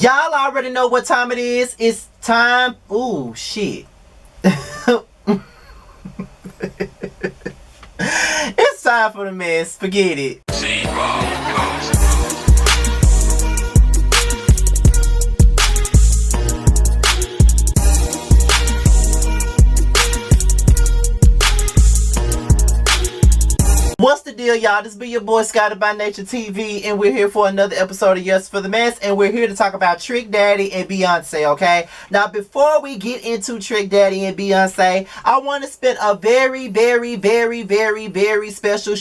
Y'all already know what time it is. It's time. Ooh, shit. It's time for the mess. Forget it. What's the deal, y'all? This be your boy Scotty by Nature TV, and we're here for another episode of Yassss for the Mess, and we're here to talk about Trick Daddy and Beyonce, okay? Now, before we get into Trick Daddy and Beyonce, I want to spend a very special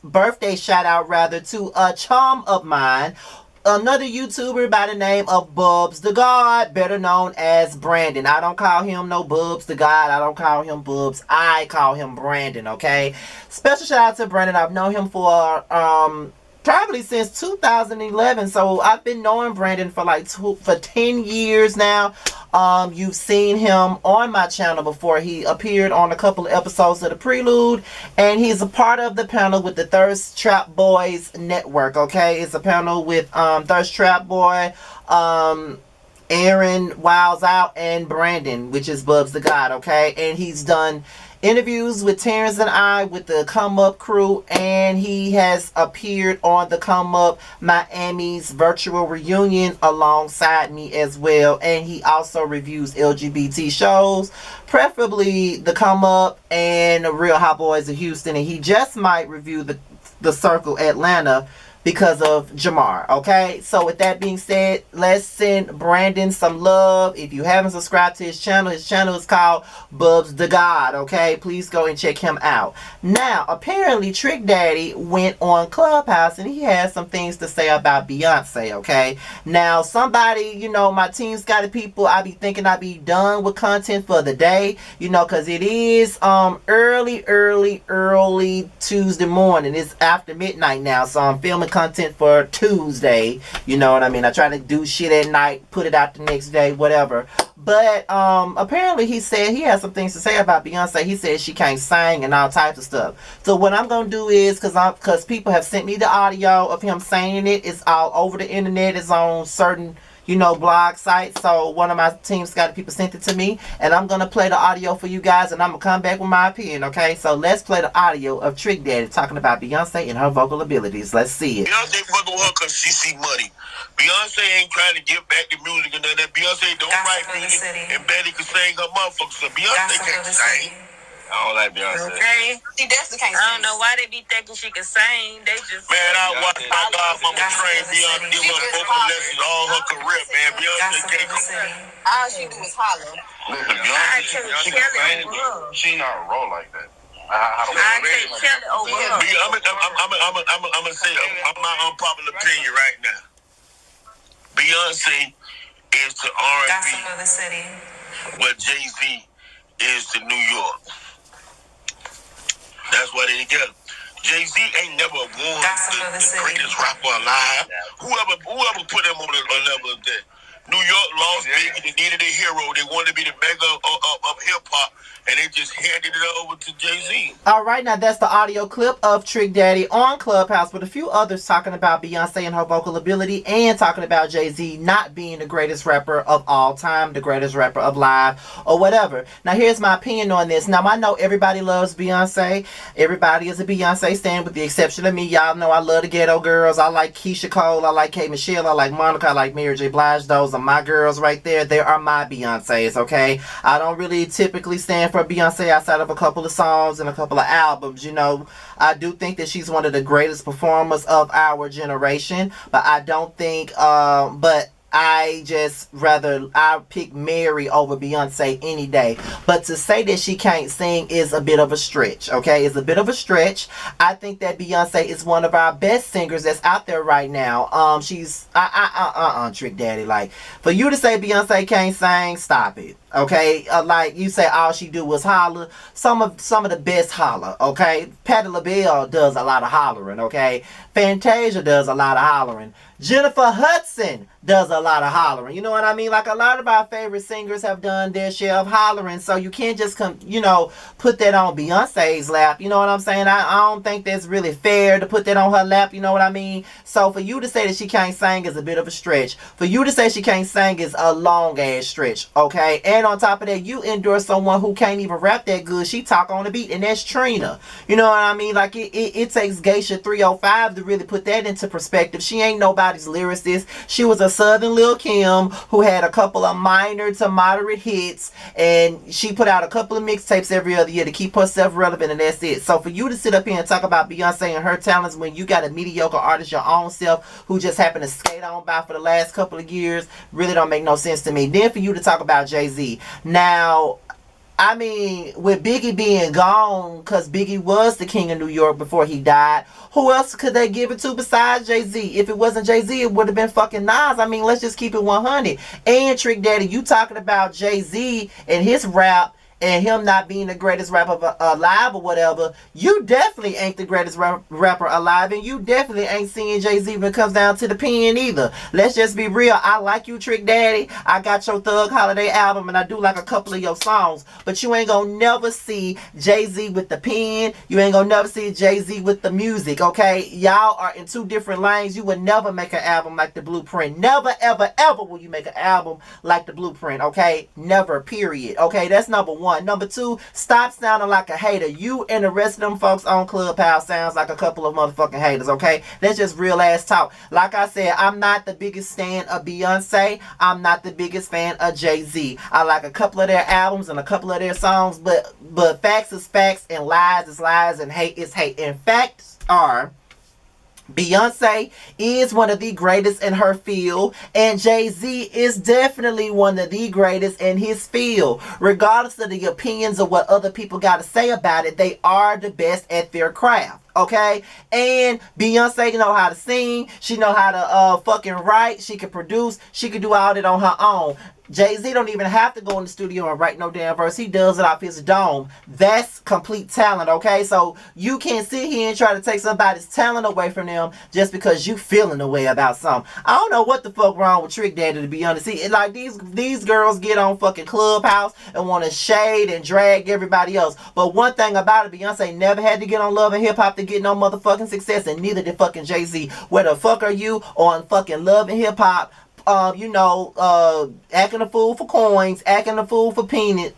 birthday shout out rather, to a chum of mine, another YouTuber by the name of Bubs the God, better known as Brandon. I don't call him no Bubs the God. I don't call him Bubs. I call him Brandon, okay? Special shout out to Brandon. I've known him for probably since 2011. So I've been knowing Brandon for like 10 years now. You've seen him on my channel before. He appeared on a couple of episodes of The Prelude, and he's a part of the panel with the Thirst Trap Boys Network, okay? It's a panel with Thirst Trap Boy, Aaron Wiles Out, and Brandon, which is Bubs the God, okay? And he's done interviews with Terrence and I with the Come Up crew, and he has appeared on the Come Up Miami's virtual reunion alongside me as well, and he also reviews LGBT shows, preferably the Come Up and the Real Hot Boys of Houston, and he just might review the Circle Atlanta because of Jamar, okay? So with that being said, let's send Brandon some love. If you haven't subscribed to his channel is called Bubs the God, okay? Please go and check him out. Now, apparently Trick Daddy went on Clubhouse and he had some things to say about Beyonce, okay? Now, somebody, you know, my team Scotty people, I be thinking I be done with content for the day, you know, because it is early Tuesday morning. It's after midnight now, so I'm filming content for Tuesday, you know what I mean? I try to do shit at night, put it out the next day, whatever. But apparently he said he has some things to say about Beyonce. He said she can't sing and all types of stuff. So what I'm gonna do is, because people have sent me the audio of him saying it, it's all over the internet, it's on certain, you know, blog sites. So one of my team Scotty people sent it to me, and I'm gonna play the audio for you guys, and I'm gonna come back with my opinion, okay? So let's play the audio of Trick Daddy talking about Beyonce and her vocal abilities. Let's see it. Beyonce fucking with her because she see money. Beyonce ain't trying to give back the music and none of that. Beyonce don't write music, and Betty can sing her motherfucker. So Beyonce can't sing. I don't like Beyonce. Okay. She definitely can't sing. I don't know why they be thinking she can sing. They just... Man, I watched my godmama train Beyonce, give her vocal lessons all her career, man. Beyonce can't sing. All she do is holler. She not roll like that. I'm gonna say my unpopular opinion right now. Beyonce is to R&B what Jay-Z is to New York. That's why they together. Jay-Z ain't never won the greatest rapper alive. Whoever put him on a level of that. New York lost Biggie. They needed a hero. They wanted to be the mega of hip-hop, and they just handed it over to Jay-Z. All right, now that's the audio clip of Trick Daddy on Clubhouse with a few others talking about Beyonce and her vocal ability, and talking about Jay-Z not being the greatest rapper of all time, the greatest rapper of live, or whatever. Now, here's my opinion on this. Now, I know everybody loves Beyonce. Everybody is a Beyonce stan with the exception of me. Y'all know I love the Ghetto Girls. I like Keisha Cole. I like K. Michelle. I like Monica. I like Mary J. Blige. Those are my girls right there. They are my Beyoncés, okay? I don't really typically stand for Beyonce outside of a couple of songs and a couple of albums, you know. I do think that she's one of the greatest performers of our generation, but I don't think, I pick Mary over Beyonce any day. But to say that she can't sing is a bit of a stretch, okay? It's a bit of a stretch. I think that Beyonce is one of our best singers that's out there right now. She's, Trick Daddy. Like, for you to say Beyonce can't sing, stop it. Okay, like you say, all she do was holler. Some of the best holler. Okay, Patti LaBelle does a lot of hollering. Okay, Fantasia does a lot of hollering. Jennifer Hudson does a lot of hollering. You know what I mean? Like a lot of our favorite singers have done their share of hollering. So you can't just put that on Beyonce's lap. You know what I'm saying? I don't think that's really fair to put that on her lap. You know what I mean? So for you to say that she can't sing is a bit of a stretch. For you to say she can't sing is a long ass stretch. Okay? And on top of that, you endorse someone who can't even rap that good. She talk on the beat, and that's Trina. You know what I mean? Like it takes Geisha 305 to really put that into perspective. She ain't nobody's lyricist. She was a Southern Lil Kim who had a couple of minor to moderate hits, and she put out a couple of mixtapes every other year to keep herself relevant, and that's it. So for you to sit up here and talk about Beyonce and her talents when you got a mediocre artist your own self who just happened to skate on by for the last couple of years really don't make no sense to me. Then for you to talk about Jay-Z. Now, I mean, with Biggie being gone, because Biggie was the king of New York before he died, who else could they give it to besides Jay-Z? If it wasn't Jay-Z, it would have been fucking Nas. I mean, let's just keep it 100. And Trick Daddy, you talking about Jay-Z and his rap, and him not being the greatest rapper alive or whatever, you definitely ain't the greatest rapper alive, and you definitely ain't seeing Jay-Z when it comes down to the pen either. Let's just be real. I like you, Trick Daddy. I got your Thug Holiday album, and I do like a couple of your songs, but you ain't gonna never see Jay-Z with the pen. You ain't gonna never see Jay-Z with the music, okay? Y'all are in two different lanes. You would never make an album like The Blueprint. Never, ever, ever will you make an album like The Blueprint, okay? Never, period. Okay, that's number one. Number two, stop sounding like a hater. You and the rest of them folks on Clubhouse sounds like a couple of motherfucking haters, okay? That's just real ass talk. Like I said, I'm not the biggest fan of Beyonce. I'm not the biggest fan of Jay-Z. I like a couple of their albums and a couple of their songs, but facts is facts and lies is lies and hate is hate. And facts are, Beyonce is one of the greatest in her field, and Jay-Z is definitely one of the greatest in his field. Regardless of the opinions of what other people got to say about it, they are the best at their craft. Okay, and Beyonce know how to sing. She know how to fucking write. She can produce. She can do all that on her own. Jay-Z don't even have to go in the studio and write no damn verse. He does it off his dome. That's complete talent, okay? So you can't sit here and try to take somebody's talent away from them just because you feeling a way about something. I don't know what the fuck wrong with Trick Daddy, to be honest. See, like these girls get on fucking Clubhouse and want to shade and drag everybody else. But one thing about it, Beyonce never had to get on Love and Hip Hop to get no motherfucking success, and neither did fucking Jay-Z. Where the fuck are you on fucking Love and Hip Hop? Acting a fool for coins, acting a fool for pennies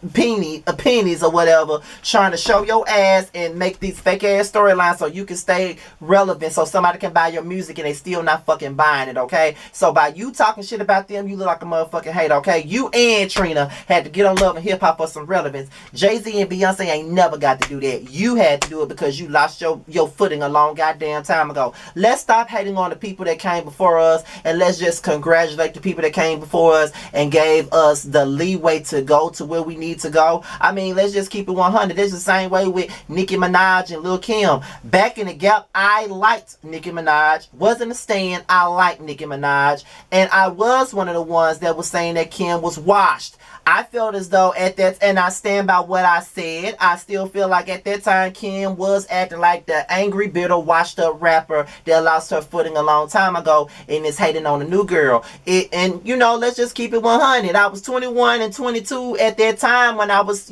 or whatever, trying to show your ass and make these fake ass storylines so you can stay relevant, so somebody can buy your music and they still not fucking buying it, okay? So by you talking shit about them, you look like a motherfucking hater, okay? You and Trina had to get on Love and Hip Hop for some relevance. Jay-Z and Beyonce ain't never got to do that. You had to do it because you lost your footing a long goddamn time ago. Let's stop hating on the people that came before us, and let's just congratulate the people that came before us and gave us the leeway to go to where we need to go. I mean, let's just keep it 100. It's the same way with Nicki Minaj and Lil Kim. Back in the gap, I liked Nicki Minaj. Wasn't a stan. I liked Nicki Minaj. And I was one of the ones that was saying that Kim was washed. I felt as though at that, and I stand by what I said, I still feel like at that time Kim was acting like the angry, bitter, washed up rapper that lost her footing a long time ago and is hating on a new girl. Let's just keep it 100. I was 21 and 22 at that time when I was,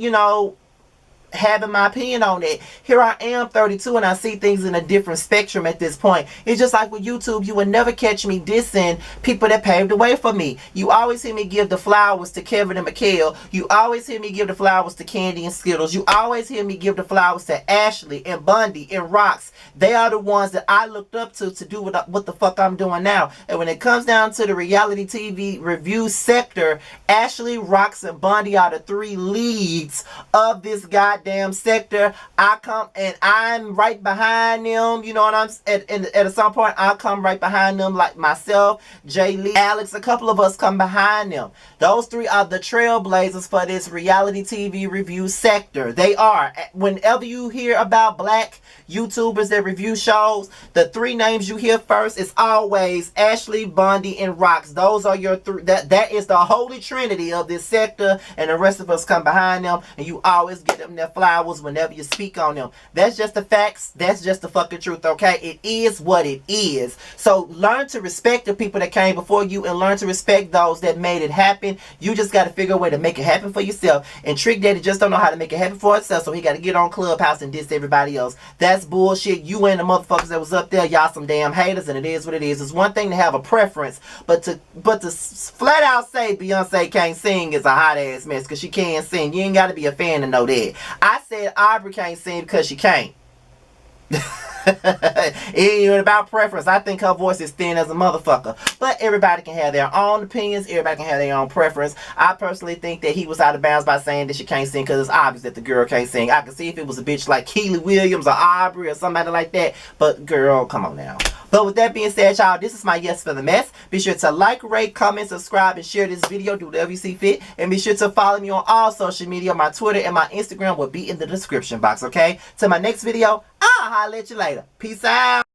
having my opinion on it. Here I am 32 and I see things in a different spectrum at this point. It's just like with YouTube, you would never catch me dissing people that paved the way for me. You always hear me give the flowers to Kevin and Mikhail. You always hear me give the flowers to Candy and Skittles. You always hear me give the flowers to Ashley and Bundy and Rox. They are the ones that I looked up to do what the fuck I'm doing now. And when it comes down to the reality TV review sector, Ashley, Rox, and Bundy are the three leads of this goddamn sector. I'm right behind them. You know what I'm saying? At some point, I'll come right behind them, like myself, Jay Lee, Alex. A couple of us come behind them. Those three are the trailblazers for this reality TV review sector. They are. Whenever you hear about black YouTubers that review shows, the three names you hear first is always Ashley, Bundy, and Rox. Those are your three. That is the holy trinity of this sector, and the rest of us come behind them, and you always get them there their flowers whenever you speak on them. That's just the facts. That's just the fucking truth, okay? It is what it is. So learn to respect the people that came before you and learn to respect those that made it happen. You just got to figure a way to make it happen for yourself. And Trick Daddy just don't know how to make it happen for himself, so he got to get on Clubhouse and diss everybody else. That's bullshit. You and the motherfuckers that was up there, y'all some damn haters, and it is what it is. It's one thing to have a preference, but to flat out say Beyonce can't sing is a hot ass mess, because she can sing. You ain't got to be a fan to know that. I said Aubrey can't sing because she can't. It ain't even about preference. I think her voice is thin as a motherfucker. But everybody can have their own opinions. Everybody can have their own preference. I personally think that he was out of bounds by saying that she can't sing, because it's obvious that the girl can't sing. I can see if it was a bitch like Keely Williams or Aubrey or somebody like that. But girl, come on now. But with that being said, y'all, this is my Yes for the Mess. Be sure to like, rate, comment, subscribe, and share this video. Do whatever you see fit. And be sure to follow me on all social media. My Twitter and my Instagram will be in the description box, okay? Till my next video, I'll holler at you later. Peace out.